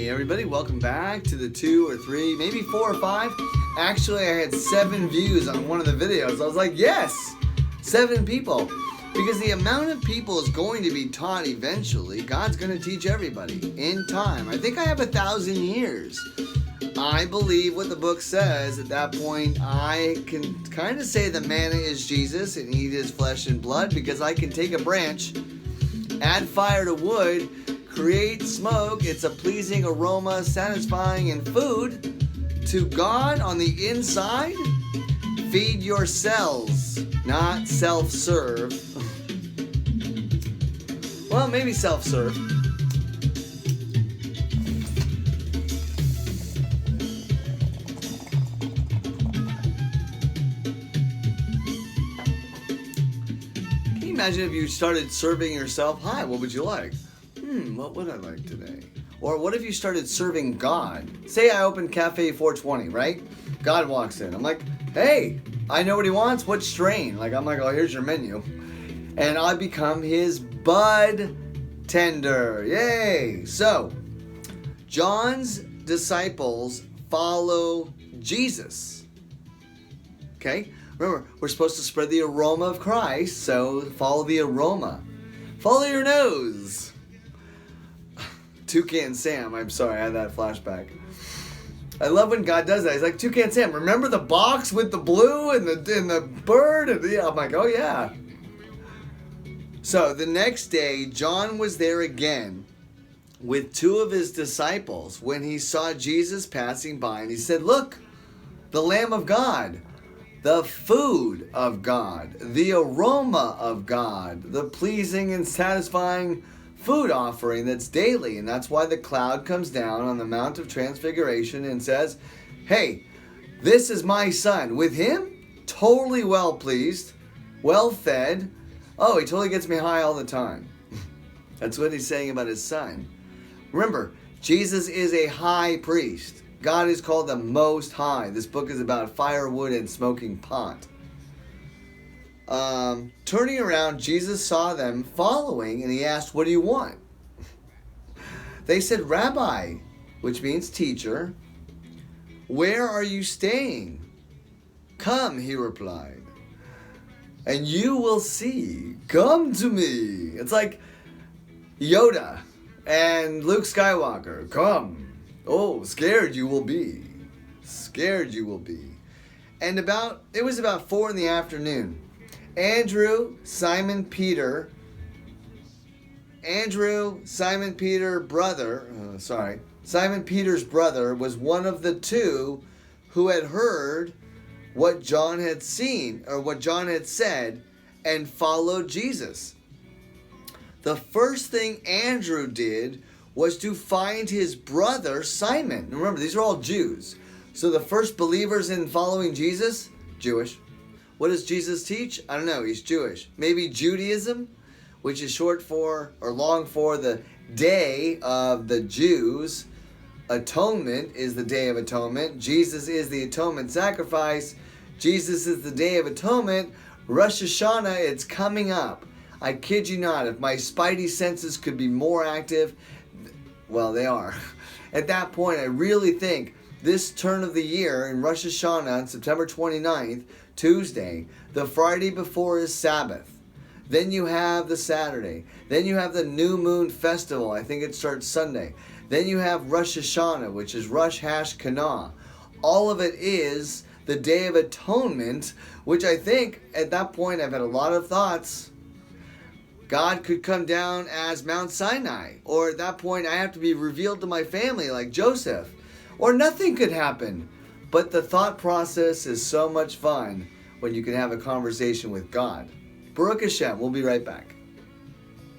Hey everybody, welcome back to the 2 or 3, maybe 4 or 5. Actually, I had 7 views on one of the videos. I was like, yes, 7 people. Because the amount of people is going to be taught eventually. God's going to teach everybody in time. I think I have 1,000 years. I believe what the book says. At that point, I can kind of say the manna is Jesus and eat his flesh and blood, because I can take a branch, add fire to wood, create smoke. It's a pleasing aroma, satisfying in food to God on the inside. Feed your cells, not self-serve. Well, maybe self-serve. Can you imagine if you started serving yourself? Hi, what would you like? What would I like today? Or what if you started serving God? Say I opened Cafe 420, right? God walks in. I'm like, hey, I know what he wants. What strain? I'm like, oh, here's your menu. And I become his bud tender. Yay! So, John's disciples follow Jesus. Okay? Remember, we're supposed to spread the aroma of Christ, so follow the aroma. Follow your nose. Toucan Sam, I'm sorry, I had that flashback. I love when God does that. He's like, Toucan Sam, remember the box with the blue and the bird? And I'm like, oh yeah. So the next day, John was there again with 2 of his disciples when he saw Jesus passing by. And he said, look, the Lamb of God, the food of God, the aroma of God, the pleasing and satisfying food offering that's daily. And that's why the cloud comes down on the Mount of Transfiguration and says, hey, this is my son. With him, totally well pleased, well fed. Oh, he totally gets me high all the time. That's what he's saying about his son. Remember, Jesus is a high priest. God is called the Most High. This book is about firewood and smoking pot. Turning around, Jesus saw them following, and he asked, what do you want? They said, Rabbi, which means teacher, where are you staying? Come, he replied, and you will see. Come to me. It's like Yoda and Luke Skywalker. Come. Oh, scared you will be. Scared you will be. And it was about 4 in the afternoon. Simon Peter's brother was one of the 2 who had heard what John had seen, or what John had said, and followed Jesus. The first thing Andrew did was to find his brother Simon. Remember, these are all Jews. So the first believers in following Jesus, Jewish. What does Jesus teach? I don't know. He's Jewish. Maybe Judaism, which is short for or long for the Day of the Jews. Atonement is the Day of Atonement. Jesus is the atonement sacrifice. Jesus is the Day of Atonement. Rosh Hashanah, it's coming up. I kid you not. If my spidey senses could be more active, well, they are. At that point, I really think this turn of the year in Rosh Hashanah on September 29th, Tuesday, the Friday before is Sabbath. Then you have the Saturday. Then you have the New Moon Festival. I think it starts Sunday. Then you have Rosh Hashanah, which is Rosh Chana. All of it is the Day of Atonement, which I think at that point I've had a lot of thoughts. God could come down as Mount Sinai. Or at that point I have to be revealed to my family like Joseph. Or nothing could happen. But the thought process is so much fun when you can have a conversation with God. Baruch Hashem. We'll be right back.